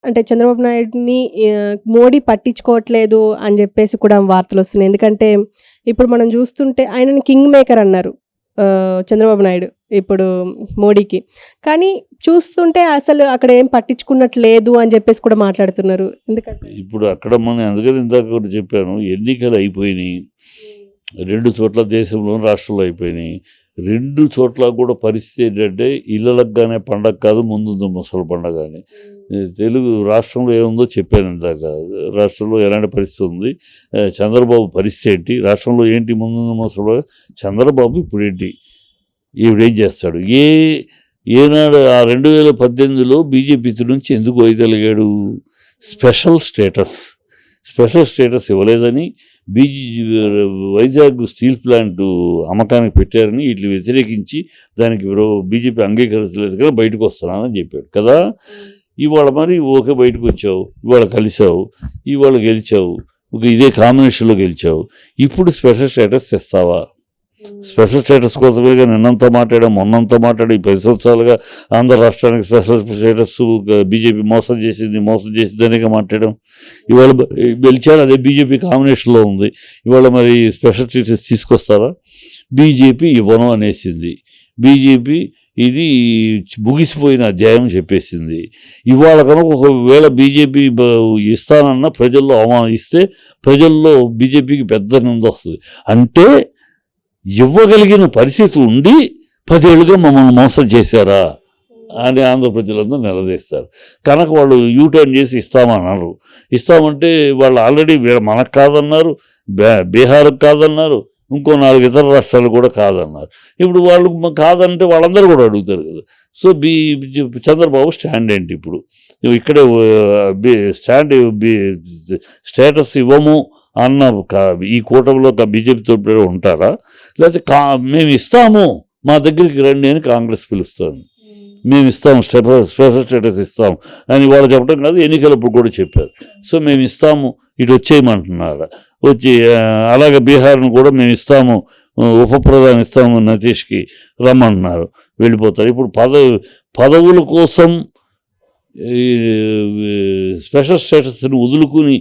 అంటే చంద్రబాబు నాయుడిని మోడీ పట్టించుకోవట్లేదు అని జెప్పేసి కూడా వార్తలొస్తున్నాయి. ఎందుకంటే ఇప్పుడు మనం జూస్తుంటే ఆయనని కింగ్ మేకర్ అన్నారు. చంద్రబాబు నాయుడు ఇప్పుడు మోడీకి. కానీ చూస్తుంటే అసలు అక్కడ ఏం పట్టించుకున్నట్టు లేదు అని జెప్పేసి కూడా మాట్లాడుతున్నారు. ఎందుకంటే ఇప్పుడు అక్కడ మనం అందుకని ఇందాక కూడా చెప్పాను, ఎన్నికలు అయిపోయినాయి. 2 చోట్ల దేశంలో రాష్ట్రంలో అయిపోయినాయి. 2 చోట్ల కూడా పరిస్థితి ఏంటంటే ఇళ్ళలకుగానే పండగ కాదు, ముందు ముసలి పండగ అని. తెలుగు రాష్ట్రంలో ఏముందో చెప్పాను ఇందాక. రాష్ట్రంలో ఎలాంటి పరిస్థితి ఉంది, చంద్రబాబు పరిస్థితి ఏంటి, రాష్ట్రంలో ఏంటి ముందు ముసలి చంద్రబాబు ఇప్పుడు ఏంటి, ఈవిడేం చేస్తాడు, ఏనాడు ఆ 2018లో బీజేపీ నుంచి ఎందుకు వైదొలిగాడు? స్పెషల్ స్టేటస్ ఇవ్వలేదని, వైజాగ్ స్టీల్ ప్లాంట్ అమ్మకానికి పెట్టారని వీటిని వ్యతిరేకించి దానికి బీజేపీ అంగీకరించలేదు కదా, బయటకు వస్తున్నానని చెప్పాడు కదా. ఇవాళ మరి ఓకే బయటకు వచ్చావు, ఇవాళ కలిసావు, ఇవాళ గెలిచావు, ఇదే కాంబినేషన్లో గెలిచావు, ఇప్పుడు స్పెషల్ స్టేటస్ తెస్తావా? స్పెషల్ స్టేటస్ కోసమే నిన్నంతా మాట్లాడాం, మొన్నంతా మాట్లాడి 10 సంవత్సరాలుగా ఆంధ్ర రాష్ట్రానికి స్పెషల్ స్టేటస్ బీజేపీ మోసం చేసిందనేగా మాట్లాడాం. ఇవాళ గెలిచారు, అదే బీజేపీ కాంబినేషన్లో ఉంది. ఇవాళ మరి స్పెషల్ స్టేటస్ తీసుకొస్తారా? బీజేపీ ఇవ్వను అనేసింది. బీజేపీ ఇది ముగిసిపోయిన అధ్యాయం చెప్పేసింది. ఇవాళ కనుక ఒకవేళ బీజేపీ ఇస్తానన్న ప్రజల్లో అవమానిస్తే ప్రజల్లో బీజేపీకి పెద్ద నింద వస్తుంది. అంటే ఇవ్వగలిగిన పరిస్థితి ఉండి 10 ఏళ్ళుగా మమ్మల్ని మోసం చేశారా అని ఆంధ్ర ప్రజలందరూ నిలదీస్తారు. కనుక వాళ్ళు యూటర్న్ చేసి ఇస్తామన్నారు. ఇస్తామంటే వాళ్ళు ఆల్రెడీ మనకు కాదన్నారు, బీహార్కి కాదన్నారు, ఇంకో 4 ఇతర రాష్ట్రాలు కూడా కాదన్నారు. ఇప్పుడు వాళ్ళు కాదంటే వాళ్ళందరూ కూడా అడుగుతారు కదా. సో చంద్రబాబు స్టాండ్ ఏంటి? ఇప్పుడు ఇక్కడే స్టేటస్ ఇవ్వము అన్న ఈ కూటమిలో బీజేపీతో ఉంటారా? లేకపోతే మేము ఇస్తాము, మా దగ్గరికి రండి అని కాంగ్రెస్ పిలుస్తాను, మేము ఇస్తాము, స్పెషల్ స్టేటస్ ఇస్తాము అని వాళ్ళు చెప్పడం కాదు, ఎన్నికలప్పుడు కూడా చెప్పారు. సో మేము ఇస్తాము, ఇటు వచ్చేయమంటున్నారు. వచ్చి అలాగే బీహార్ను కూడా మేము ఇస్తాము, ఉప ప్రధాని ఇస్తాము, నితీష్కి రమ్మంటున్నారు, వెళ్ళిపోతారు. ఇప్పుడు పదవుల కోసం స్పెషల్ స్టేటస్ని వదులుకుని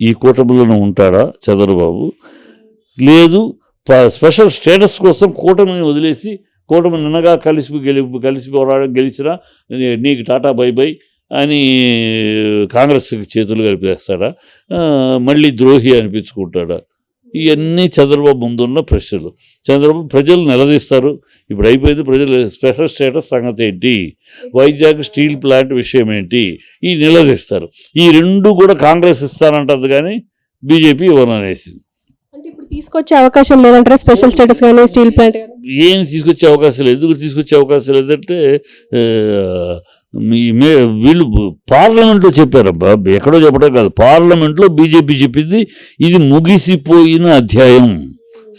ఈ కూటమిలోనే ఉంటాడా చంద్రబాబు? లేదు, స్పెషల్ స్టేటస్ కోసం కూటమిని వదిలేసి కూటమి నిన్నగా కలిసి పోరాడం గెలిచినా నీకు టాటా బై బై అని కాంగ్రెస్కి చేతులు కలిపేస్తాడా? మళ్ళీ ద్రోహి అనిపించుకుంటాడా? ఇవన్నీ చంద్రబాబు ముందున్న ప్రశ్నలు. చంద్రబాబు ప్రజలు నిలదీస్తారు. ఇప్పుడు అయిపోయింది, ప్రజలు స్పెషల్ స్టేటస్ సంగతి ఏంటి, వైజాగ్ స్టీల్ ప్లాంట్ విషయం ఏంటి, ఈ నిలదీస్తారు. ఈ 2 కూడా కాంగ్రెస్ ఇస్తానంటది కానీ బీజేపీ ఇవ్వననేసింది. అంటే ఇప్పుడు తీసుకొచ్చే అవకాశం లేదంటారా? స్పెషల్ స్టేటస్ కానీ స్టీల్ ప్లాంట్ ఏం తీసుకొచ్చే అవకాశం లేదు. ఎందుకు తీసుకొచ్చే అవకాశం లేదంటే వీళ్ళు పార్లమెంట్లో చెప్పారబ్బా, ఎక్కడో చెప్పడం కాదు, పార్లమెంట్లో బీజేపీ చెప్పింది ఇది ముగిసిపోయిన అధ్యాయం.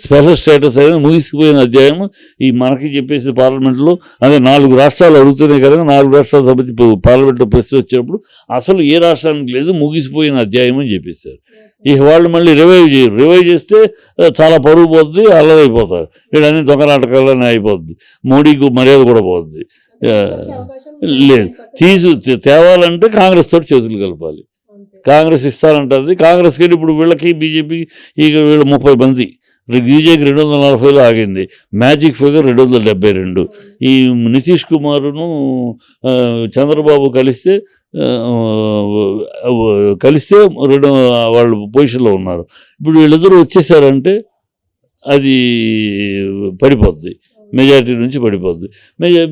స్పెషల్ స్టేటస్ అనేది ముగిసిపోయిన అధ్యాయం. ఈ మనకి చెప్పేసి పార్లమెంట్లో అదే 4 రాష్ట్రాలు అడుగుతున్నాయి కదా, 4 రాష్ట్రాల సంబంధించి పార్లమెంట్లో ప్రశ్న వచ్చేటప్పుడు అసలు ఏ రాష్ట్రానికి లేదు, ముగిసిపోయిన అధ్యాయం అని చెప్పేశారు. ఇక వాళ్ళు మళ్ళీ రివైవ్ చేస్తే చాలా పరుగు పోతుంది, అల్లరైపోతారు, వీళ్ళన్నీ దొంగ నాటకాలనే అయిపోద్ది, మోడీకి మర్యాద కూడా పోద్ది. లేదు, తేవాలంటే కాంగ్రెస్ తోటి చేతులు కలపాలి. కాంగ్రెస్ ఇస్తానంటుంది. కాంగ్రెస్ కానీ ఇప్పుడు వీళ్ళకి బీజేపీ ఇక వీళ్ళు 30 మంది, బీజేపీ 240లో ఆగింది, మ్యాజిక్ ఫిగర్ 272. ఈ నితీష్ కుమార్ను చంద్రబాబు కలిస్తే వాళ్ళు పొజిషన్లో ఉన్నారు. ఇప్పుడు వీళ్ళిద్దరూ వచ్చేసారంటే అది పడిపోద్ది, మెజారిటీ నుంచి పడిపోద్ది.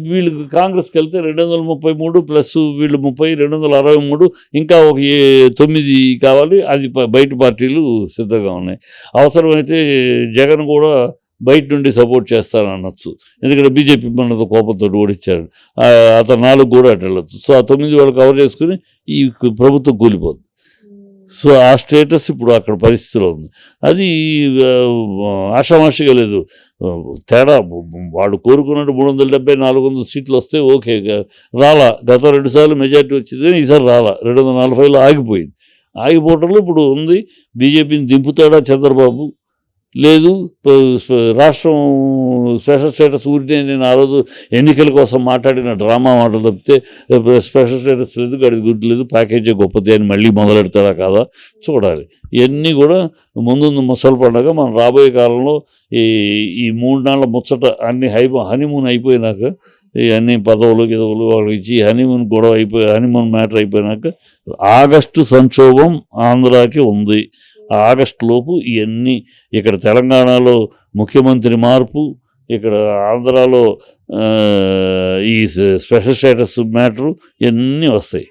వీళ్ళు కాంగ్రెస్కి వెళ్తే 233 ప్లస్ వీళ్ళు 30, 263, ఇంకా ఒక 9 కావాలి. అది బయట పార్టీలు సిద్ధంగా ఉన్నాయి. అవసరమైతే జగన్ కూడా బయట నుండి సపోర్ట్ చేస్తాననొచ్చు, ఎందుకంటే బీజేపీ మనతో కోపంతో ఓడిచ్చారు. అతను 4 కూడా అటు వెళ్ళొచ్చు. సో ఆ 9 వాళ్ళు కవర్ చేసుకుని ఈ ప్రభుత్వం కూలిపోద్ది. సో ఆ స్టేటస్ ఇప్పుడు అక్కడ పరిస్థితిలో ఉంది. అది ఆషామాషిగా లేదు, తేడా. వాడు కోరుకున్నట్టు 370, 400 సీట్లు వస్తే ఓకే, రాలా. గత 2 సార్లు మెజార్టీ వచ్చింది కానీ ఈసారి రాలా, 240లో ఆగిపోయింది. ఆగిపోవటంలో ఇప్పుడు ఉంది. బీజేపీని దింపుతాడా చంద్రబాబు? లేదు రాష్ట్రం స్పెషల్ స్టేటస్ ఊరినే నేను ఆ రోజు ఎన్నికల కోసం మాట్లాడిన డ్రామా మాటలు తప్పితే స్పెషల్ స్టేటస్ లేదు, గడి గుడ్డు లేదు, ప్యాకేజీ గొప్పది అని మళ్ళీ మొదలెడతారా కాదా చూడాలి. ఇవన్నీ కూడా ముందు ముసలి పండగ మనం రాబోయే కాలంలో ఈ 3 నాళ్ళ ముచ్చట అన్ని హనీమూన్ అయిపోయినాక ఈ అన్ని పదవులు గిదవులు వాళ్ళకి ఇచ్చి హనీమూన్ గొడవ హనీమూన్ మ్యాటర్ అయిపోయినాక ఆగస్టు సంక్షోభం ఆంధ్రాకి ఉంది. ఆగస్టు లోపు ఇవన్నీ ఇక్కడ తెలంగాణలో ముఖ్యమంత్రి మార్పు, ఇక్కడ ఆంధ్రాలో ఈ స్పెషల్ స్టేటస్ మ్యాటరు ఇవన్నీ వస్తాయి.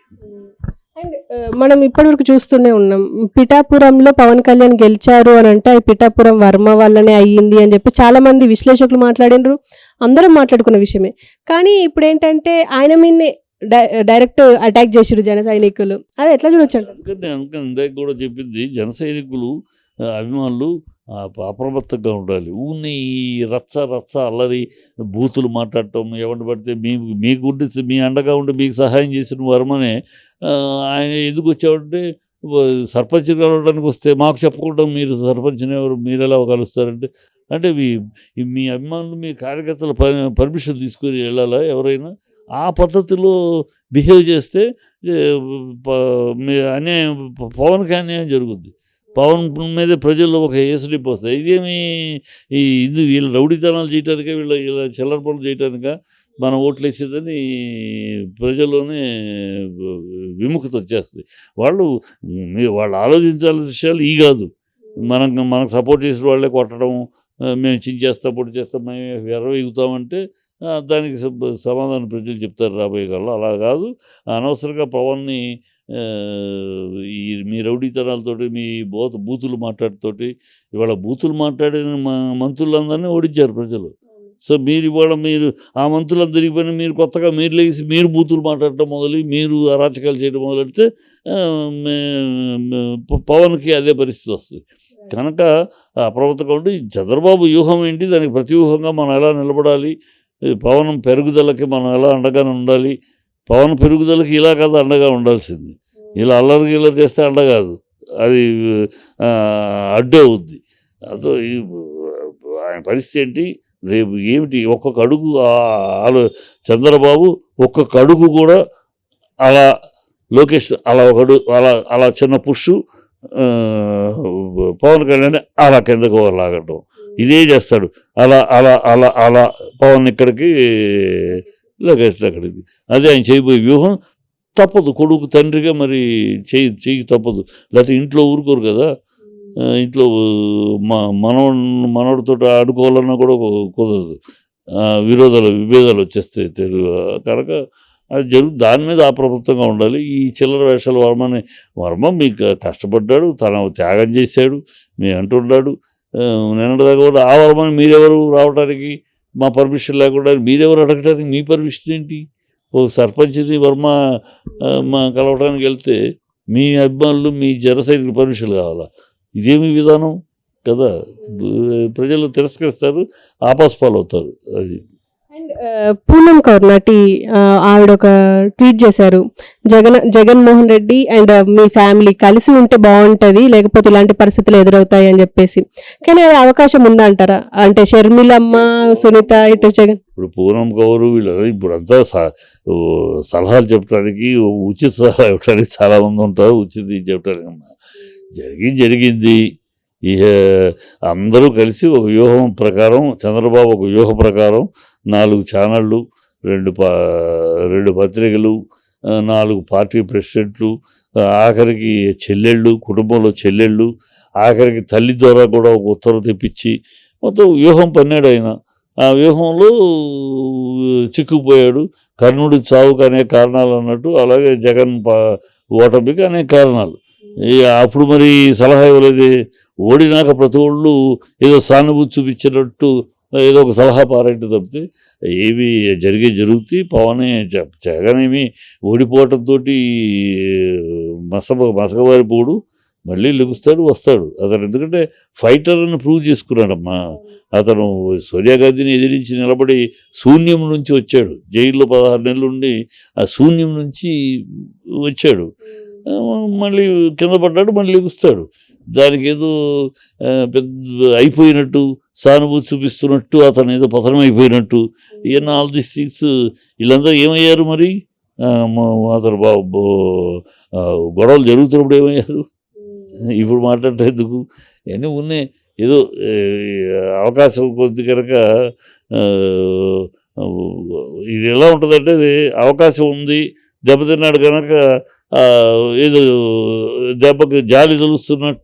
అండ్ మనం ఇప్పటివరకు చూస్తూనే ఉన్నాం, పిఠాపురంలో పవన్ కళ్యాణ్ గెలిచారు అని అంటే అది పిఠాపురం వర్మ వల్లనే అయ్యింది అని చెప్పి చాలామంది విశ్లేషకులు మాట్లాడినారు, అందరం మాట్లాడుకున్న విషయమే. కానీ ఇప్పుడు ఏంటంటే ఆయన మీదనే డైరెక్ట్ అటాక్ చేసిరు జన సైనికులు, అది ఎట్లా చూడొచ్చు అంట? అందుకని ఇందాక కూడా చెప్పింది, జన సైనికులు అభిమానులు అప్రమత్తంగా ఉండాలి. ఊని రచ్చ అల్లరి బూతులు మాట్లాడటం, ఎవరిని పడితే మీకు ఉండి మీ అండగా ఉండి మీకు సహాయం చేసిన వర్మనే ఆయన ఎందుకు వచ్చామంటే సర్పంచ్ కలవడానికి వస్తే మాకు చెప్పకుండా మీరు సర్పంచ్ని ఎవరు మీరు ఎలా కలుస్తారంటే, అంటే మీ అభిమానులు మీ కార్యకర్తల పర్మిషన్ తీసుకొని వెళ్ళాలా ఎవరైనా? ఆ పద్ధతిలో బిహేవ్ చేస్తే అన్యాయం, పవన్కి అన్యాయం జరుగుద్ది. పవన్ మీదే ప్రజల్లో ఒక ఏసుడిప్ వస్తుంది. ఇదేమి ఇది వీళ్ళు రౌడీతనాలు చేయటానికే, వీళ్ళ చిల్లర పనులు చేయటానిక మనం ఓట్లు వేసేదని ప్రజల్లోనే విముఖత వచ్చేస్తుంది. వాళ్ళు ఆలోచించాల్సిన విషయాలు ఈ కాదు. మనకు సపోర్ట్ చేసిన వాళ్ళే కొట్టడం, మేము చించేస్తాం పొడి చేస్తాం, మేము ఎర్రవెగుతామంటే దానికి సమాధానం ప్రజలు చెప్తారు రాబోయే కాలంలో. అలా కాదు, అనవసరంగా పవన్ని మీ రౌడీతనాలతోటి మీ బూతులు మాట్లాడుతోటి ఇవాళ బూతులు మాట్లాడిన మంత్రులందరినీ ఓడించారు ప్రజలు. సో మీరు ఆ మంత్రులందరికీ పైన మీరు కొత్తగా మీరు లేచి మీరు బూతులు మాట్లాడటం మీరు అరాచకాలు చేయడం మొదలెడితే పవన్కి అదే పరిస్థితి వస్తుంది. కనుక అప్రమత్తంగా ఉండి చంద్రబాబు వ్యూహం ఏంటి, దానికి ప్రతివ్యూహంగా మనం ఎలా నిలబడాలి, పవన్ పెరుగుదలకి మనం ఎలా అండగానే ఉండాలి. పవన్ పెరుగుదలకి ఇలా కాదు అండగా ఉండాల్సింది, ఇలా అల్లరి గిల్లరి చేస్తే అండ కాదు, అది అడ్డు అవుద్ది. అదో ఆయన పరిస్థితి ఏంటి, రేపు ఏమిటి, ఒక్కొక్క అడుగు చంద్రబాబు ఒక్కొక్క అడుగు కూడా అలా లోకేష్ అలా అలా చిన్న పుష్ పవన్ కళ్యాణ్ అలా కిందకు లాగటం, ఇదే చేస్తాడు. అలా పవన్ ఇక్కడికి, లోకేష్ అక్కడికి, అదే ఆయన చేయబోయే వ్యూహం. తప్పదు, కొడుకు తండ్రిగా మరి చెయ్యి తప్పదు, లేకపోతే ఇంట్లో ఊరుకోరు కదా. ఇంట్లో మనోడితో ఆడుకోవాలన్నా కూడా కుదరదు, విభేదాలు వచ్చేస్తాయి తెలుగు. కనుక అది దాని మీద అప్రమత్తంగా ఉండాలి. ఈ చిల్లర వేషాలు వర్మ మీకు కష్టపడ్డాడు, తన త్యాగం చేశాడు, మీ అంటున్నాడు. నిన్నటిదాకా కూడా ఆ వర్మని మీరెవరు రావడానికి, మా పర్మిషన్ లేకుండా మీరెవరు అడగడానికి, మీ పర్మిషన్ ఏంటి? ఓ సర్పంచ్ని వర్మ కలవడానికి వెళ్తే మీ అభిమానులు మీ జనసైనికుల పర్మిషన్ కావాలా? ఇదేమి విధానం కదా. ప్రజలు తిరస్కరిస్తారు, ఆపాస్పాలు అవుతారు. అది. అండ్ పూనం కౌర్ నటి ఆవిడ ఒక ట్వీట్ చేశారు, Jaganmohan Reddy and me family కలిసి ఉంటే బాగుంటుంది, లేకపోతే ఇలాంటి పరిస్థితులు ఎదురవుతాయి అని చెప్పేసి. కానీ అది అవకాశం ఉందా అంటారా? అంటే షర్మిలమ్మ, సునీత, ఇటు జగన్, ఇప్పుడు పూనం కౌరు వీళ్ళు ఇప్పుడంతా సలహాలు చెప్పడానికి, ఉచిత సలహా ఇవ్వడానికి చాలామంది ఉంటారు. ఉచిత చెప్పడానికి జరిగింది. ఇక అందరూ కలిసి ఒక వ్యూహం ప్రకారం, చంద్రబాబు ఒక వ్యూహ ప్రకారం 4 ఛానళ్ళు, 2 పత్రికలు, 4 పార్టీ ప్రెసిడెంట్లు, ఆఖరికి చెల్లెళ్ళు, కుటుంబంలో చెల్లెళ్ళు, ఆఖరికి తల్లి ద్వారా కూడా ఒక ఉత్తర్వు తెప్పించి మొత్తం వ్యూహం పన్నాడు ఆయన. ఆ వ్యూహంలో చిక్కుపోయాడు. కర్ణుడి చావుకు అనేక కారణాలు అన్నట్టు, అలాగే జగన్ ఓటమికి అనేక కారణాలు. అప్పుడు మరి సలహా ఇవ్వలేదు. ఓడినాక ప్రతి ఒళ్ళు ఏదో సానుభూతి చూపించినట్టు ఏదో ఒక సలహా పారేంటి తప్పితే ఏవి జరుగుతాయి. పవనే జగనేమి ఓడిపోవటంతో మసకబారిపోడు, మళ్ళీ లెగుస్తాడు, వస్తాడు. అతను ఎందుకంటే ఫైటర్ అని ప్రూవ్ చేసుకున్నాడమ్మా. అతను సోనియా గాంధీని ఎదిరించి నిలబడి శూన్యం నుంచి వచ్చాడు. జైల్లో 16 నెలలు ఉండి ఆ శూన్యం నుంచి వచ్చాడు, మళ్ళీ కింద పడ్డాడు, మళ్ళీ లెగుస్తాడు. దానికి ఏదో పెద్ద అయిపోయినట్టు సానుభూతి చూపిస్తున్నట్టు అతను ఏదో పతనం అయిపోయినట్టు ఇవన్నీ ఆల్ దిస్ థింగ్స్ వీళ్ళందరూ ఏమయ్యారు మరి అతను గొడవలు జరుగుతున్నప్పుడు ఏమయ్యారు ఇప్పుడు మాట్లాడేందుకు ఇవన్నీ ఉన్నాయి ఏదో అవకాశం కొద్ది కనుక ఇది ఎలా ఉంటుందంటే అవకాశం ఉంది దెబ్బతిన్నాడు కనుక ఏదో దెబ్బకి జాలి తెలుస్తున్నట్టు